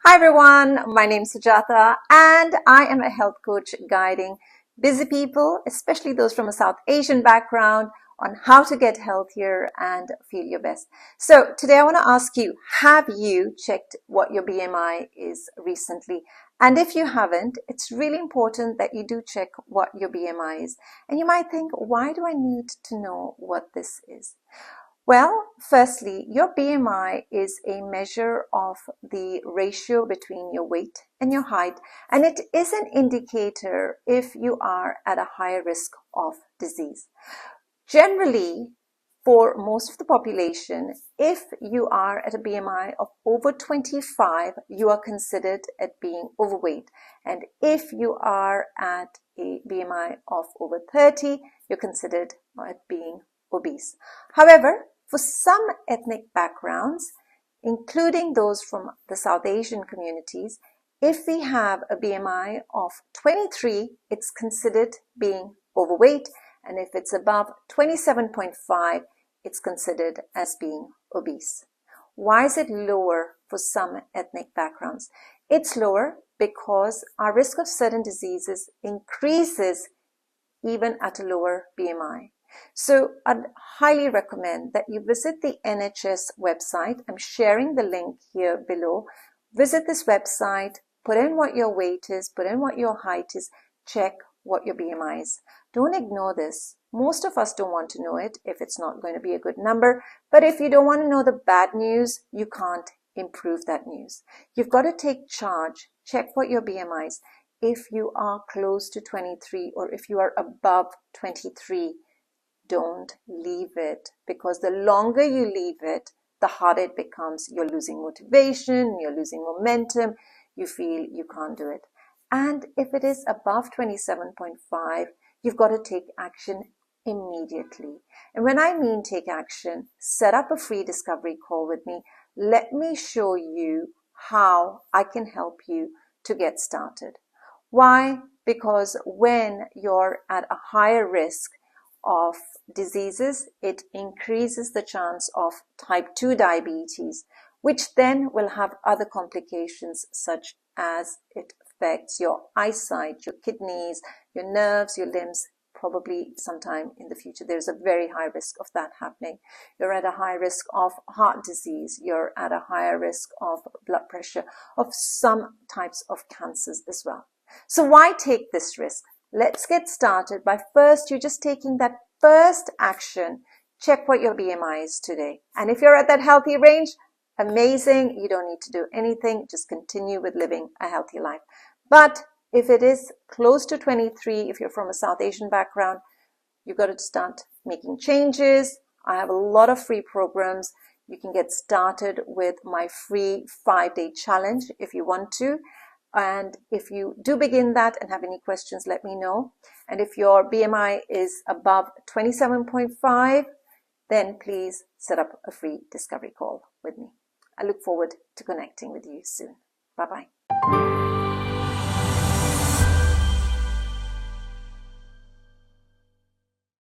Hi everyone, my name is Sujata and I am a health coach guiding busy people, especially those from a South Asian background, on how to get healthier and feel your best. So today I want to ask you, have you checked what your BMI is recently? And if you haven't, it's really important that you do check what your BMI is. And you might think, why do I need to know what this is? Well, firstly, your BMI is a measure of the ratio between your weight and your height, and it is an indicator if you are at a higher risk of disease. Generally, for most of the population, if you are at a BMI of over 25, you are considered at being overweight. And if you are at a BMI of over 30, you're considered at being obese. However, for some ethnic backgrounds, including those from the South Asian communities, if we have a BMI of 23, it's considered being overweight. And if it's above 27.5, it's considered as being obese. Why is it lower for some ethnic backgrounds? It's lower because our risk of certain diseases increases even at a lower BMI. So I'd highly recommend that you visit the NHS website. I'm sharing the link here below. Visit this website, put in what your weight is, put in what your height is, check what your BMI is. Don't ignore this. Most of us don't want to know it if it's not going to be a good number. But if you don't want to know the bad news, you can't improve that news. You've got to take charge. Check what your BMI is. If you are close to 23 or if you are above 23, don't leave it, because the longer you leave it, the harder it becomes. You're losing motivation, you're losing momentum, you feel you can't do it. And if it is above 27.5, you've got to take action immediately. And when I mean take action, set up a free discovery call with me. Let me show you how I can help you to get started. Why? Because when you're at a higher risk of diseases, it increases the chance of type 2 diabetes, which then will have other complications such as it affects your eyesight, your kidneys, your nerves, your limbs. Probably sometime in the future, there's a very high risk of that happening. You're at a high risk of heart disease. You're at a higher risk of blood pressure, of some types of cancers as well. So why take this risk? Let's get started by first, you're just taking that first action. Check what your BMI is today. And if you're at that healthy range, amazing. You don't need to do anything. Just continue with living a healthy life. But if it is close to 23, if you're from a South Asian background, you've got to start making changes. I have a lot of free programs. You can get started with my free 5-day challenge if you want to. And if you do begin that and have any questions, let me know. And if your BMI is above 27.5, then please set up a free discovery call with me. I look forward to connecting with you soon. Bye-bye.